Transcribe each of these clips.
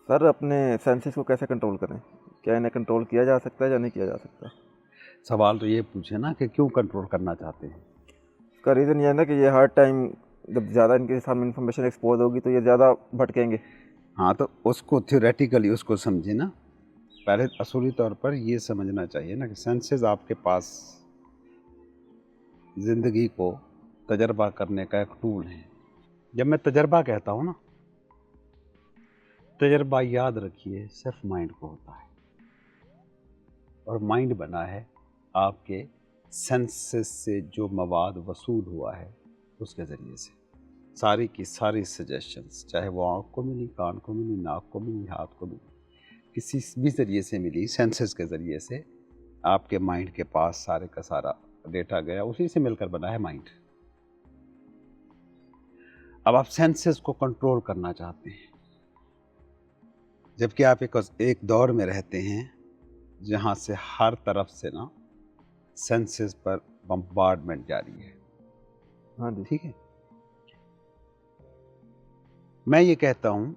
Sir अपने senses को कैसे कंट्रोल करें? क्या इन्हें कंट्रोल किया जा सकता है या नहीं किया जा सकता? सवाल तो ये पूछे ना कि क्यों कंट्रोल करना चाहते हैं। इसका रीज़न ये है ना कि ये हर टाइम जब ज़्यादा इनके सामने इन्फॉर्मेशन एक्सपोज होगी तो ये ज़्यादा भटकेंगे। हाँ, तो उसको थ्योरेटिकली उसको समझे ना। पहले असूली तौर पर ये समझना चाहिए ना कि सेंसेस आपके पास ज़िंदगी को तजर्बा करने का एक टूल है। जब मैं तजर्बा कहता हूँ ना, तजर्बा याद रखिए सिर्फ माइंड को होता है, और माइंड बना है आपके सेंसेस से जो मवाद वसूल हुआ है उसके ज़रिए से। सारी की सारी सजेशंस, चाहे वो आँख को मिली, कान को मिली, नाक को मिली, हाथ को मिली, किसी भी ज़रिए से मिली, सेंसेस के ज़रिए से आपके माइंड के पास सारे का सारा डेटा गया, उसी से मिलकर बना है माइंड। अब आप सेंसेस को कंट्रोल करना चाहते हैं, जबकि आप एक दौर में रहते हैं जहाँ से हर तरफ से ना सेंसेस पर बम्बार्डमेंट जारी है। हाँ जी। ठीक है, मैं ये कहता हूँ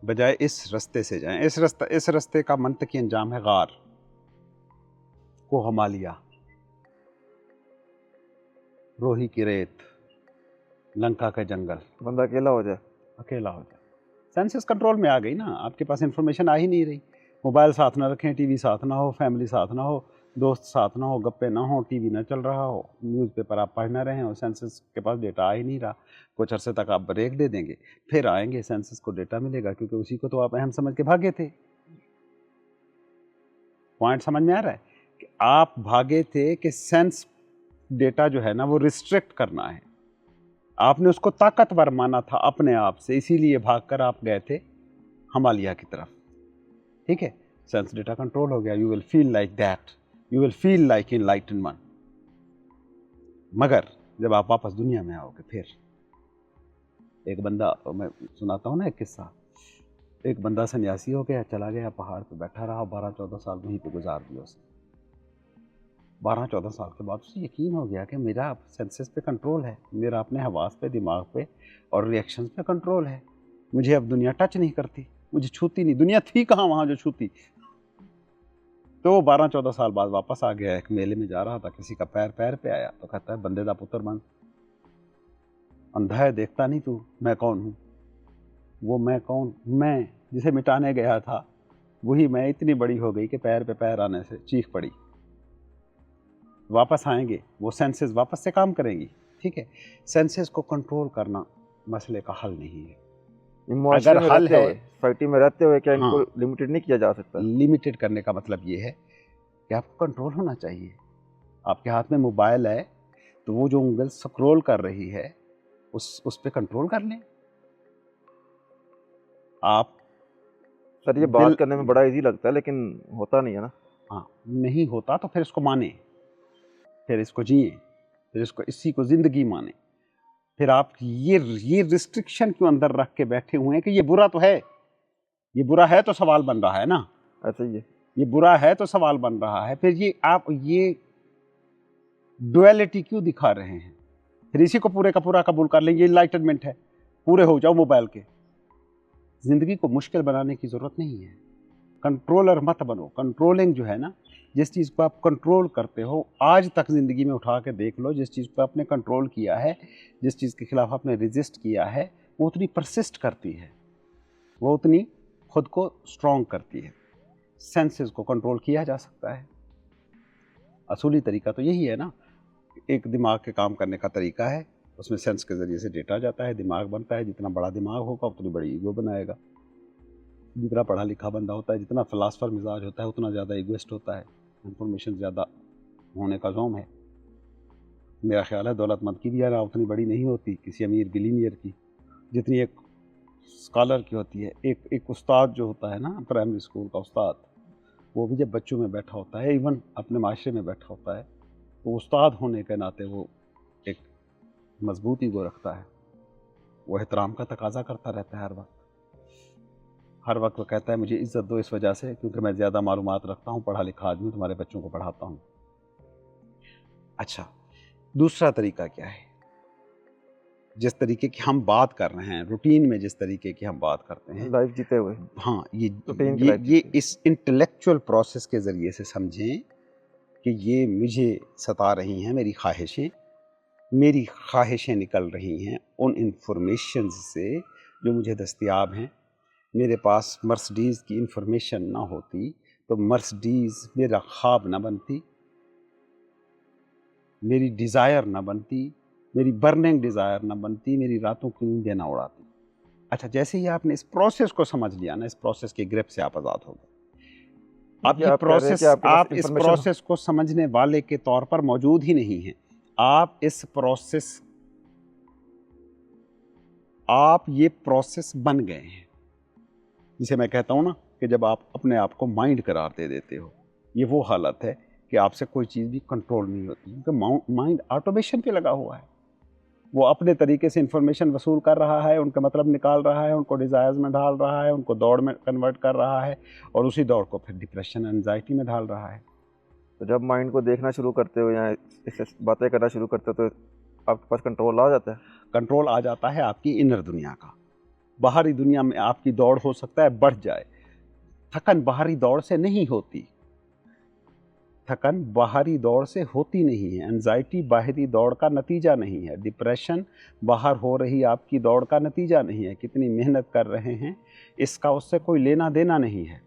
बजाय इस रास्ते से जाएं। इस रास्ते का मंतकी अंजाम है गार, कोहमालिया, रोही की रेत, लंका के जंगल। बंदा अकेला हो जाए। अकेला हो जाए, सेंसेस कंट्रोल में आ गई ना, आपके पास इंफॉर्मेशन आ ही नहीं रही। मोबाइल साथ ना रखें, टीवी साथ ना हो, फैमिली साथ ना हो, दोस्त साथ ना हो, गप्पे ना हो, टीवी ना चल रहा हो, न्यूज़पेपर आप पढ़ ना रहे हो, सेंसेस के पास डेटा आ ही नहीं रहा। कुछ अरसे तक आप ब्रेक दे देंगे, फिर आएंगे, सेंसेस को डेटा मिलेगा, क्योंकि उसी को तो आप अहम समझ के भागे थे। पॉइंट समझ में आ रहा है कि आप भागे थे कि सेंस डेटा जो है ना वो रिस्ट्रिक्ट करना है, आपने उसको ताकतवर माना था अपने आप से, इसीलिए भागकर आप गए थे हिमालय की तरफ। ठीक है, सेंस डेटा कंट्रोल हो गया, you will feel like that, you will feel like enlightenment. मगर जब आप वापस दुनिया में आओगे, फिर एक बंदा, मैं सुनाता हूँ ना एक किस्सा। एक बंदा सन्यासी हो गया, चला गया पहाड़ पे, बैठा रहा, 12-14 साल वहीं पे गुजार दिया उसने। 12-14 साल के बाद उसे यकीन हो गया कि मेरा सेंसेस पे कंट्रोल है, मेरा अपने हवास पे, दिमाग पे और रिएक्शंस पे कंट्रोल है। मुझे अब दुनिया टच नहीं करती, मुझे छूती नहीं, दुनिया थी कहाँ वहाँ जो छूती। तो 12-14 साल बाद वापस आ गया, एक मेले में जा रहा था, किसी का पैर पैर पे आया तो कहता है, बंदे दा पुत्र बन, अंधा है देखता नहीं तू मैं कौन हूँ? वो मैं कौन? मैं जिसे मिटाने गया था वही मैं इतनी बड़ी हो गई कि पैर पे पैर आने से चीख पड़ी। वापस आएंगे, वो सेंसेस वापस से काम करेंगी। ठीक है, सेंसेस को कंट्रोल करना मसले का हल नहीं है। इमोशन अगर में हल रहते है, हुए, सोसाइटी में रहते हुए क्या हाँ, इनको लिमिटेड नहीं किया जा सकता? लिमिटेड करने का मतलब ये है कि आपको कंट्रोल होना चाहिए। आपके हाथ में मोबाइल है तो वो जो उंगल स्क्रॉल कर रही है उस पे कंट्रोल कर लें आप। सर ये दिल, बात करने में बड़ा इजी लगता है लेकिन होता नहीं है ना। हाँ, नहीं होता तो फिर इसको माने, फिर इसको जिए, फिर इसको इसी को जिंदगी माने। फिर आप ये रिस्ट्रिक्शन क्यों अंदर रख के बैठे हुए हैं कि ये बुरा तो है, ये बुरा है तो सवाल बन रहा है ना, ऐसा ही है। ये बुरा है तो सवाल बन रहा है। फिर ये आप ये डुअलिटी क्यों दिखा रहे हैं? फिर इसी को पूरे का पूरा कबूल कर लेंगे, इनलाइटनमेंट है, पूरे हो जाओ मोबाइल के। जिंदगी को मुश्किल बनाने की जरूरत नहीं है, कंट्रोलर मत बनो। कंट्रोलिंग जो है ना, जिस चीज़ को आप कंट्रोल करते हो, आज तक ज़िंदगी में उठा के देख लो, जिस चीज़ को आपने कंट्रोल किया है, जिस चीज़ के खिलाफ आपने रेजिस्ट किया है, वो उतनी परसिस्ट करती है, वो उतनी खुद को स्ट्रॉन्ग करती है। सेंसेस को कंट्रोल किया जा सकता है। असूली तरीका तो यही है ना, एक दिमाग के काम करने का तरीका है, उसमें सेंस के ज़रिए से डेटा जाता है, दिमाग बनता है। जितना बड़ा दिमाग होगा उतनी बड़ी ईगो बनाएगा। जितना पढ़ा लिखा बंदा होता है, जितना फिलासफर मिजाज होता है, उतना ज़्यादा इगोइस्ट होता है, इंफॉर्मेशन ज़्यादा होने का जोम है। मेरा ख्याल है दौलतमंद की भी यार उतनी बड़ी नहीं होती किसी अमीर बिलीनियर की, जितनी एक स्कॉलर की होती है। एक उस्ताद जो होता है ना, प्राइमरी स्कूल का उस्ताद, वो भी जब बच्चों में बैठा होता है, इवन अपने माशरे में बैठा होता है, तो उस्ताद होने के नाते वो एक मजबूत ईगो रखता है। वो एहतराम का तकाजा करता रहता है हर वक्त वो कहता है मुझे इज्जत दो इस वजह से क्योंकि मैं ज़्यादा मालूमात रखता हूँ, पढ़ा लिखा आदमी, तुम्हारे बच्चों को पढ़ाता हूँ। अच्छा, दूसरा तरीका क्या है? जिस तरीके की हम बात कर रहे हैं, रूटीन में जिस तरीके की हम बात करते हैं, लाइफ जीते हुए हाँ, रूटीन की ये लाइफ ये जीते इस इंटेलेक्चुअल प्रोसेस के ज़रिए से समझें कि ये मुझे सता रही हैं, मेरी ख्वाहिशें निकल रही हैं उन इंफॉर्मेशन से जो मुझे दस्तयाब हैं। मेरे पास मर्सिडीज़ की इंफॉर्मेशन ना होती तो मर्सिडीज़ मेरा ख्वाब ना बनती, मेरी डिज़ायर ना बनती, मेरी बर्निंग डिज़ायर ना बनती, मेरी रातों की नींदें ना उड़ाती। अच्छा, जैसे ही आपने इस प्रोसेस को समझ लिया ना, इस प्रोसेस के ग्रिप से आप आज़ाद हो गए। अब ये ये आप कह रहे हैं कि प्रोसेस, आपके पास आप इस इंफॉर्मेशन प्रोसेस को समझने वाले के तौर पर मौजूद ही नहीं हैं। आप ये प्रोसेस बन गए हैं, जिसे मैं कहता हूँ ना कि जब आप अपने आप को माइंड करार दे देते हो, ये वो हालत है कि आपसे कोई चीज़ भी कंट्रोल नहीं होती, क्योंकि माइंड ऑटोमेशन पे लगा हुआ है। वो अपने तरीके से इंफॉर्मेशन वसूल कर रहा है, उनका मतलब निकाल रहा है, उनको डिज़ायर्स में ढाल रहा है, उनको दौड़ में कन्वर्ट कर रहा है, और उसी दौड़ को फिर डिप्रेशन, एंजाइटी में ढाल रहा है। तो जब माइंड को देखना शुरू करते हो या इससे बातें करना शुरू करते हो तो आपके पास कंट्रोल आ जाता है। कंट्रोल आ जाता है आपकी इनर दुनिया का। बाहरी दुनिया में आपकी दौड़ हो सकता है बढ़ जाए, थकन बाहरी दौड़ से नहीं होती, थकन बाहरी दौड़ से होती नहीं है, एंजाइटी बाहरी दौड़ का नतीजा नहीं है, डिप्रेशन बाहर हो रही आपकी दौड़ का नतीजा नहीं है। कितनी मेहनत कर रहे हैं इसका उससे कोई लेना देना नहीं है।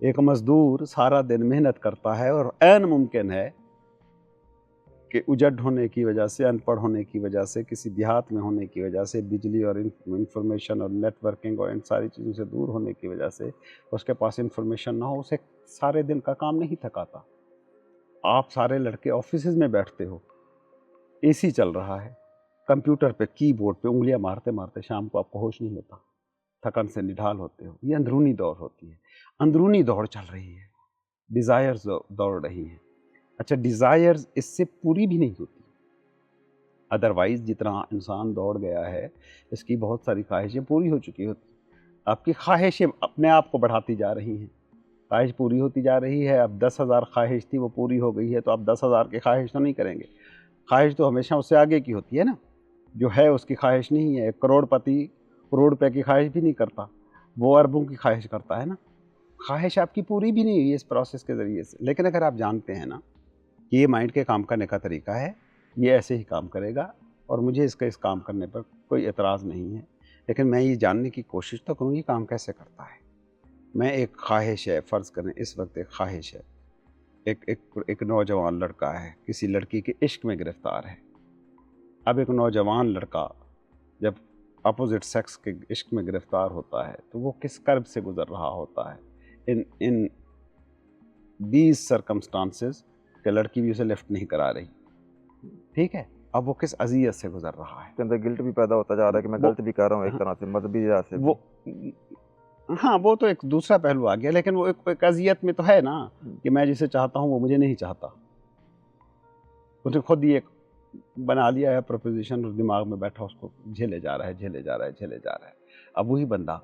एक मजदूर सारा दिन मेहनत करता है और ऐन मुमकिन है कि उजड़ होने की वजह से, अनपढ़ होने की वजह से, किसी देहात में होने की वजह से, बिजली और इंफॉर्मेशन और नेटवर्किंग और इन सारी चीज़ों से दूर होने की वजह से उसके पास इंफॉर्मेशन ना हो, उसे सारे दिन का काम नहीं थकाता। आप सारे लड़के ऑफिस में बैठते हो, एसी चल रहा है, कंप्यूटर पे कीबोर्ड पे उंगलियां मारते मारते शाम को आपको होश नहीं होता, थकन से निढाल होते हो। ये अंदरूनी दौड़ होती है, अंदरूनी दौड़ चल रही है, डिज़ायर्स दौड़ रही हैं। अच्छा, डिज़ायर्स इससे पूरी भी नहीं होती, अदरवाइज़ जितना इंसान दौड़ गया है इसकी बहुत सारी ख्वाहिशें पूरी हो चुकी होती। आपकी ख्वाहिशें अपने आप को बढ़ाती जा रही हैं, ख्वाहिश पूरी होती जा रही है। अब 10,000 ख्वाहिश थी, वो पूरी हो गई है, तो आप 10,000 की ख्वाहिश तो नहीं करेंगे। ख्वाहिश तो हमेशा उससे आगे की होती है ना, जो है उसकी ख्वाहिश नहीं है। एक करोड़पति करोड़ रुपये की ख्वाहिश भी नहीं करता, वो अरबों की ख्वाहिश करता है ना। ख्वाहिश आपकी पूरी भी नहीं हुई इस प्रोसेस के ज़रिए से। लेकिन अगर आप जानते हैं ना कि ये माइंड के काम करने का तरीका है, ये ऐसे ही काम करेगा और मुझे इस काम करने पर कोई एतराज़ नहीं है, लेकिन मैं ये जानने की कोशिश तो करूँ ये काम कैसे करता है। मैं एक ख्वाहिश है, फ़र्ज़ करें इस वक्त एक ख्वाहिश है, एक नौजवान लड़का है, किसी लड़की के इश्क में गिरफ़्तार है। अब एक नौजवान लड़का जब अपोजिट सेक्स के इश्क में गिरफ़्तार होता है तो वो किस कर्ब से गुज़र रहा होता है। इन दीज सर्कमस्टांसेस कि लड़की भी उसे लिफ्ट नहीं करा रही, ठीक है। अब वो किस अज़ियत से गुज़र रहा है, उसके अंदर गिल्ट भी पैदा होता जा रहा है कि मैं गलत भी कर रहा हूँ एक तरह से, मजहबी लिहाज से वो हाँ, वो तो एक दूसरा पहलू आ गया, लेकिन वो एक अज़ियत में तो है ना कि मैं जिसे चाहता हूँ वो मुझे नहीं चाहता। उसने खुद ही एक बना लिया है प्रपोजिशन और दिमाग में बैठा उसको झेले जा रहा है। अब वही बंदा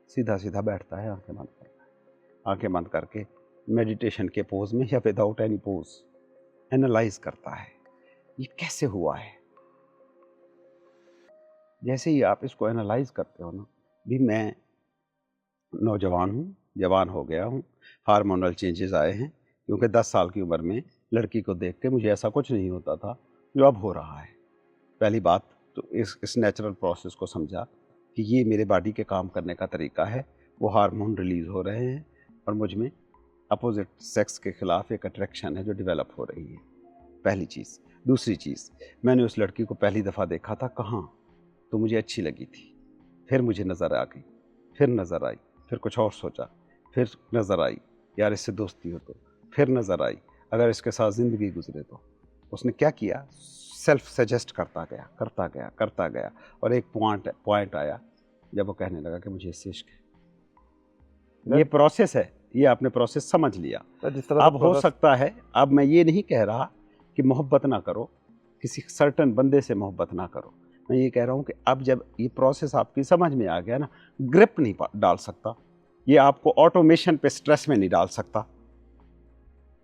सीधा सीधा बैठता है, आंखें बंद करता है, आंखें बंद करके मेडिटेशन के पोज में या विदाउट एनी पोज एनालाइज करता है ये कैसे हुआ है। जैसे ही आप इसको एनालाइज करते हो ना, भी मैं नौजवान हूँ, जवान हो गया हूँ, हार्मोनल चेंजेस आए हैं, क्योंकि 10 साल की उम्र में लड़की को देख के मुझे ऐसा कुछ नहीं होता था जो अब हो रहा है। पहली बात तो इस नेचुरल प्रोसेस को समझा कि ये मेरे बॉडी के काम करने का तरीका है, वो हार्मोन रिलीज़ हो रहे हैं और मुझ में अपोजिट सेक्स के ख़िलाफ़ एक अट्रैक्शन है जो डेवलप हो रही है, पहली चीज़। दूसरी चीज़, मैंने उस लड़की को पहली दफ़ा देखा था कहाँ, तो मुझे अच्छी लगी थी, फिर मुझे नज़र आ गई, फिर नज़र आई, फिर कुछ और सोचा, फिर नज़र आई यार इससे दोस्ती हो, तो फिर नज़र आई अगर इसके साथ ज़िंदगी गुजरे तो। उसने क्या किया, सेल्फ सजेस्ट करता गया और एक पॉइंट आया जब वो कहने लगा कि मुझे इससे इश्क है। ये प्रोसेस है, ये आपने प्रोसेस समझ लिया। जिस तरह अब हो सकता है, अब मैं ये नहीं कह रहा कि मोहब्बत ना करो, किसी सर्टन बंदे से मोहब्बत ना करो, मैं ये कह रहा हूँ कि अब जब ये प्रोसेस आपकी समझ में आ गया ना, ग्रिप नहीं डाल सकता, ये आपको ऑटोमेशन पे स्ट्रेस में नहीं डाल सकता।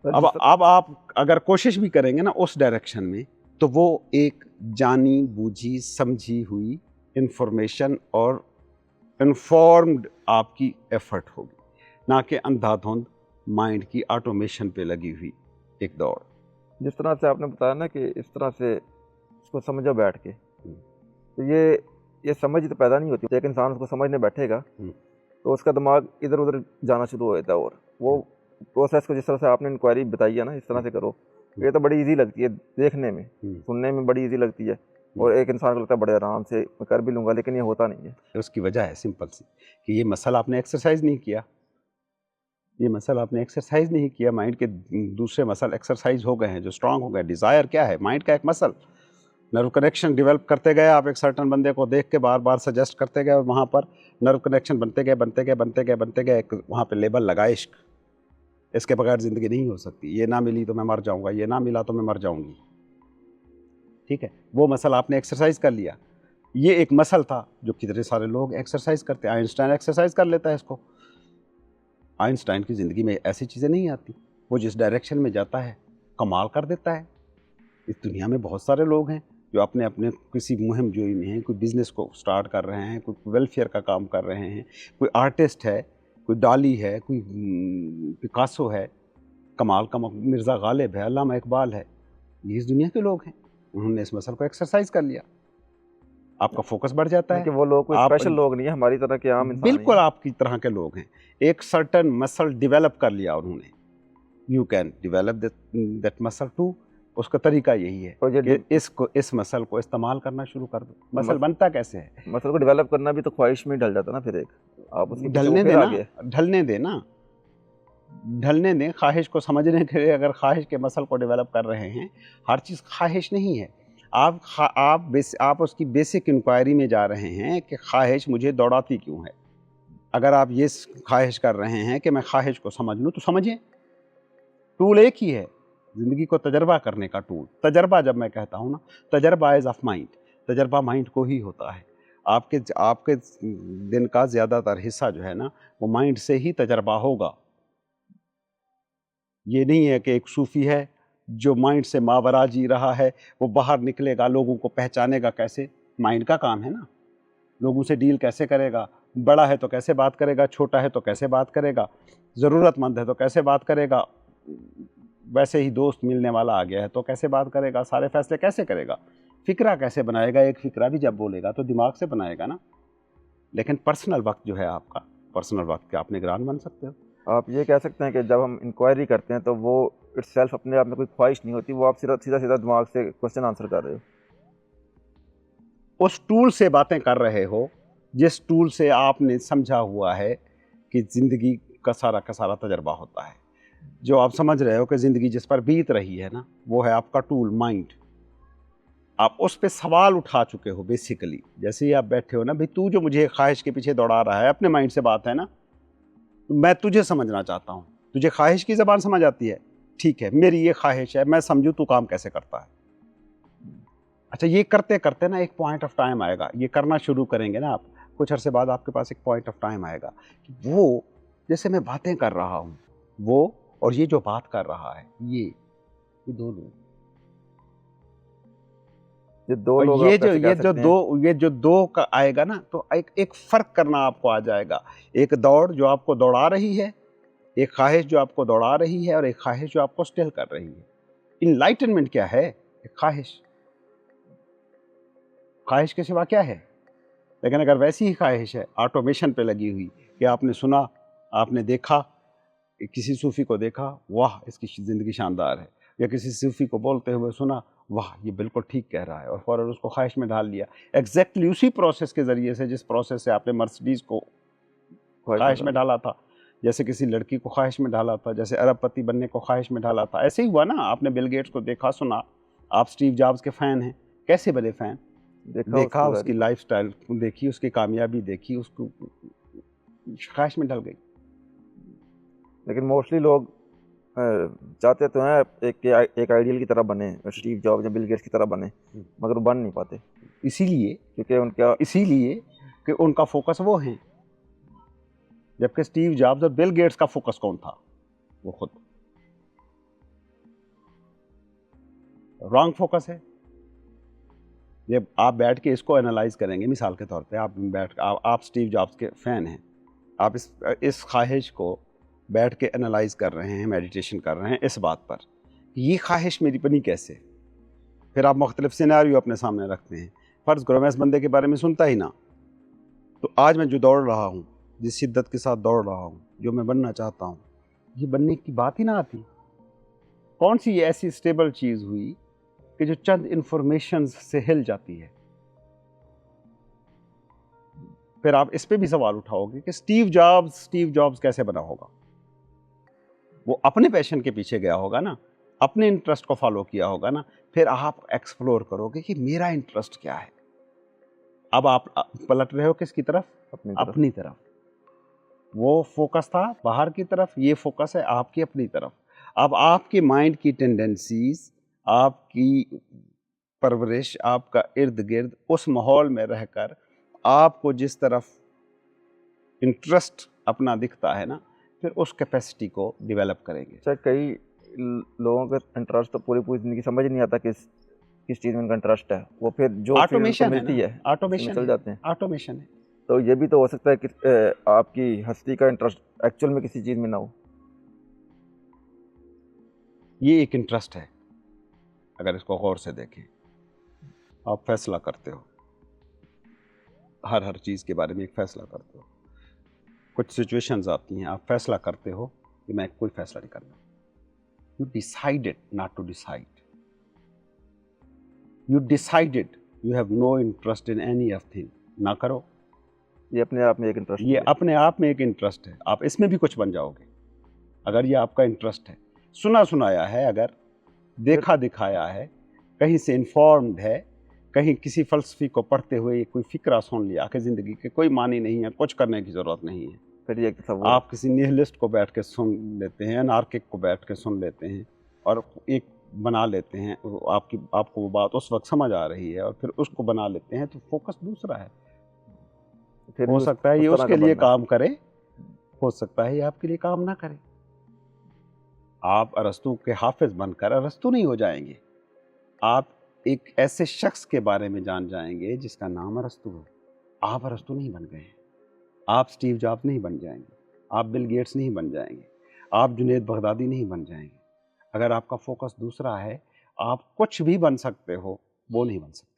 अब आप अगर कोशिश भी करेंगे ना उस डायरेक्शन में, तो वो एक जानी बूझी समझी हुई इंफॉर्मेशन और इन्फॉर्म्ड आपकी एफर्ट होगी, ना कि अंधाधुंध माइंड की ऑटोमेशन पे लगी हुई एक दौड़। जिस तरह से आपने बताया ना कि इस तरह से इसको समझो बैठ के, तो ये समझ तो पैदा नहीं होती। एक इंसान उसको समझने बैठेगा तो उसका दिमाग इधर उधर जाना शुरू हो जाता है, और वो प्रोसेस को जिस तरह से आपने इंक्वायरी बताई है ना, इस तरह से करो, ये तो बड़ी इजी लगती है देखने में, सुनने में बड़ी इजी लगती है, और एक इंसान को लगता है बड़े आराम से मैं कर भी लूँगा, लेकिन ये होता नहीं है। उसकी वजह है सिंपल सी कि ये मसल आपने एक्सरसाइज नहीं किया, ये मसल आपने एक्सरसाइज नहीं किया। माइंड के दूसरे मसल एक्सरसाइज हो गए हैं, जो स्ट्रांग हो गए। डिज़ायर क्या है? माइंड का एक मसल। नर्व कनेक्शन डेवलप करते गए आप, एक सर्टन बंदे को देख के बार बार सजेस्ट करते गए, और वहाँ पर नर्व कनेक्शन बनते गए बनते गए बनते गए बनते गए, एक वहाँ पे लेबल लगा इश्क। इसके बगैर ज़िंदगी नहीं हो सकती, ये ना मिली तो मैं मर जाऊँगा, ये ना मिला तो मैं मर जाऊँगी। ठीक है, वो मसल आपने एक्सरसाइज कर लिया। ये एक मसल था जो कितने सारे लोग एक्सरसाइज करते हैं। आइंस्टाइन एक्सरसाइज कर लेता है इसको। आइंस्टाइन की ज़िंदगी में ऐसी चीज़ें नहीं आती, वो जिस डायरेक्शन में जाता है कमाल कर देता है। इस दुनिया में बहुत सारे लोग हैं जो अपने अपने किसी मुहिम जोई में हैं, कोई बिज़नेस को स्टार्ट कर रहे हैं, कोई वेलफेयर का काम कर रहे हैं, कोई आर्टिस्ट है, कोई डाली है, कोई पिकासो है, कमाल का मिर्ज़ा गालिब है, अल्लामा इकबाल है। ये इस दुनिया के लोग हैं, उन्होंने इस मसल को एक्सरसाइज कर लिया। आपका फोकस बढ़ जाता है कि वो लोग कोई आप स्पेशल लोग नहीं है, हमारी तरह के आम इंसान बिल्कुल ही आपकी तरह के लोग हैं। एक सर्टन मसल डेवलप कर लिया उन्होंने। You can develop that muscle too. उसका तरीका यही है और ये कि इस मसल को इस्तेमाल करना शुरू कर दो। मसल बनता कैसे है? मसल को डेवलप करना भी तो ख्वाहिश में ढल जाता ना, फिर एक आप उसके पीछे वो ढलने फिर देना, आगे। ढलने देना, ढलने दें। ख्वाहिश को समझने के लिए अगर ख्वाहिश के मसल को डेवलप कर रहे हैं, हर चीज़ ख्वाहिश नहीं है। आप उसकी बेसिक इंक्वायरी में जा रहे हैं कि ख्वाहिश मुझे दौड़ाती क्यों है। अगर आप ये ख्वाहिश कर रहे हैं कि मैं ख्वाहिश को समझ लूँ, तो समझें। टूल एक ही है, ज़िंदगी को तजर्बा करने का टूल। तजर्बा जब मैं कहता हूँ ना, तजर्बा इज़ ऑफ माइंड। तजर्बा माइंड को ही होता है। आपके दिन का ज़्यादातर हिस्सा जो है ना, वो माइंड से ही तजर्बा होगा। ये नहीं है कि एक सूफ़ी है जो माइंड से मावरा जी रहा है, वो बाहर निकलेगा, लोगों को पहचानेगा कैसे? माइंड का काम है ना। लोगों से डील कैसे करेगा? बड़ा है तो कैसे बात करेगा, छोटा है तो कैसे बात करेगा, ज़रूरतमंद है तो कैसे बात करेगा, वैसे ही दोस्त मिलने वाला आ गया है तो कैसे बात करेगा, सारे फैसले कैसे करेगा, फ़िक्रा कैसे बनाएगा। एक फ़िक्रा भी जब बोलेगा तो दिमाग से बनाएगा ना। लेकिन पर्सनल वक्त जो है आपका, पर्सनल वक्त के आप निगरान बन सकते हो। आप ये कह सकते हैं कि जब हम इंक्वायरी करते हैं तो वो इटसेल्फ अपने आप में कोई ख्वाहिश नहीं होती, वो आप सीधा सीधा दिमाग से क्वेश्चन आंसर कर रहे हो। उस टूल से बातें कर रहे हो जिस टूल से आपने समझा हुआ है कि ज़िंदगी का सारा तजर्बा होता है। जो आप समझ रहे हो कि ज़िंदगी जिस पर बीत रही है ना, वो है आपका टूल माइंड। आप उस पे सवाल उठा चुके हो बेसिकली। जैसे ही आप बैठे हो ना, भाई तू जो मुझे ख्वाहिश के पीछे दौड़ा रहा है, अपने माइंड से बात है ना, मैं तुझे समझना चाहता हूँ। तुझे ख्वाहिश की ज़बान समझ आती है, ठीक है, मेरी ये ख्वाहिश है, मैं समझूँ तू काम कैसे करता है। अच्छा, ये करते करते ना एक पॉइंट ऑफ टाइम आएगा, ये करना शुरू करेंगे ना आप, कुछ अरसे बाद आपके पास एक पॉइंट ऑफ टाइम आएगा कि वो जैसे मैं बातें कर रहा हूँ, वो और ये जो बात कर रहा है, ये दो लोग, ये दो और लोग ये आप जो कैसे कह सकते हैं? ये जो दो का आएगा ना, तो एक फ़र्क करना आपको आ जाएगा। एक दौड़ जो आपको दौड़ा रही है, एक ख्वाहिश जो आपको दौड़ा रही है, और एक ख्वाहिश जो आपको स्टिल कर रही है। इनलाइटनमेंट क्या है? एक ख्वाहिश। ख्वाहिश के सिवा क्या है? लेकिन अगर वैसी ही ख्वाहिश है ऑटोमेशन पे लगी हुई कि आपने सुना, आपने देखा, किसी सूफ़ी को देखा, वाह इसकी ज़िंदगी शानदार है, या किसी सूफ़ी को बोलते हुए सुना, वाह ये बिल्कुल ठीक कह रहा है, और फ़ौरन उसको ख्वाहिश में ढाल लिया। एग्जैक्टली उसी प्रोसेस के ज़रिए से जिस प्रोसेस से आपने मर्सिडीज़ को ख्वाहिश में डाला था, जैसे किसी लड़की को ख्वाहिश में डाला था, जैसे अरबपति बनने को ख्वाहिश में डाला था, ऐसे ही हुआ ना। आपने बिल गेट्स को देखा, सुना, आप स्टीव जॉब्स के फ़ैन हैं, कैसे बने फ़ैन? देखा उसकी लाइफस्टाइल देखी, उसकी कामयाबी देखी, उसको ख्वाहिश में ढल गई। लेकिन मोस्टली लोग चाहते तो हैं एक आइडियल की तरह बने, स्टीव जॉब्स या बिल गेट्स की तरह बने, मगर वो बन नहीं पाते, इसीलिए कि उनका फोकस वो है। जबकि स्टीव जॉब्स और बिल गेट्स का फोकस कौन था? वो खुद। रॉन्ग फोकस है। ये आप बैठ के इसको एनालाइज करेंगे, मिसाल के तौर पे आप स्टीव जॉब्स के फ़ैन हैं, आप इस ख्वाहिश को बैठ के एनालाइज कर रहे हैं, मेडिटेशन कर रहे हैं इस बात पर कि ये ख्वाहिश मेरी बनी कैसे। फिर आप मुख्तलिफ सिनेरियो अपने सामने रखते हैं। फ़र्ज़ करो मैं इस बंदे के बारे में सुनता ही ना, तो आज मैं जो दौड़ रहा हूँ, जिस शिद्दत के साथ दौड़ रहा हूँ, जो मैं बनना चाहता हूँ, ये बनने की बात ही ना आती। कौन सी ऐसी स्टेबल चीज़ हुई कि जो चंद इंफॉर्मेशन से हिल जाती है। फिर आप इस पे भी सवाल उठाओगे कि स्टीव जॉब्स कैसे बना होगा। वो अपने पैशन के पीछे गया होगा ना, अपने इंटरेस्ट को फॉलो किया होगा ना। फिर आप एक्सप्लोर करोगे कि मेरा इंटरेस्ट क्या है। अब आप पलट रहे हो किसकी तरफ? अपनी तरफ। वो फोकस था बाहर की तरफ, ये फोकस है आपकी अपनी तरफ। अब आपके माइंड की टेंडेंसीज, आपकी परवरिश, आपका इर्द गिर्द, उस माहौल में रहकर आपको जिस तरफ इंटरेस्ट अपना दिखता है ना, फिर उस कैपेसिटी को डेवलप करेंगे। अच्छा, कई लोगों का इंटरेस्ट तो पूरी पूरी ज़िंदगी समझ ही नहीं आता किस चीज़ में उनका इंटरेस्ट है, वो फिर जो ऑटोमेशन मिलती है ऑटोमेशन चल जाते हैं। ऑटोमेशन है। तो ये भी तो हो सकता है कि आपकी हस्ती का इंटरेस्ट एक्चुअल में किसी चीज़ में ना हो। ये एक इंटरेस्ट है। अगर इसको गौर से देखें, आप फैसला करते हो, हर चीज़ के बारे में एक फैसला करते हो। कुछ सिचुएशंस आती हैं, आप फैसला करते हो कि मैं कोई फैसला नहीं करना। You decided not to decide, you decided you have no interest in any of thing. ना करो। ये अपने आप में एक इंटरेस्ट ये अपने आप में एक इंटरेस्ट है। आप इसमें भी कुछ बन जाओगे अगर ये आपका इंटरेस्ट है। सुना सुनाया है, अगर देखा दिखाया है, कहीं से इन्फॉर्म्ड है, कहीं किसी फलसफी को पढ़ते हुए कोई फिक्रा सुन लिया कि ज़िंदगी के कोई मानी नहीं है, कुछ करने की ज़रूरत नहीं है। फिर ये आप किसी निहिलिस्ट को बैठ के सुन लेते हैं, अनार्किक को बैठ के सुन लेते हैं और एक बना लेते हैं। आपको वो बात उस वक्त समझ आ रही है और फिर उसको बना लेते हैं, तो फोकस दूसरा है। फिर हो सकता है ये उस तरह उसके का लिए बनना। काम करे, हो सकता है ये आपके लिए काम ना करे। आप अरस्तू के हाफिज बनकर अरस्तू नहीं हो जाएंगे। आप एक ऐसे शख्स के बारे में जान जाएंगे जिसका नाम अरस्तू है। आप अरस्तू नहीं बन गए हैं। आप स्टीव जॉब्स नहीं बन जाएंगे। आप बिल गेट्स नहीं बन जाएंगे। आप जुनैद बगदादी नहीं बन जाएंगे। अगर आपका फोकस दूसरा है, आप कुछ भी बन सकते हो, वो नहीं बन सकते।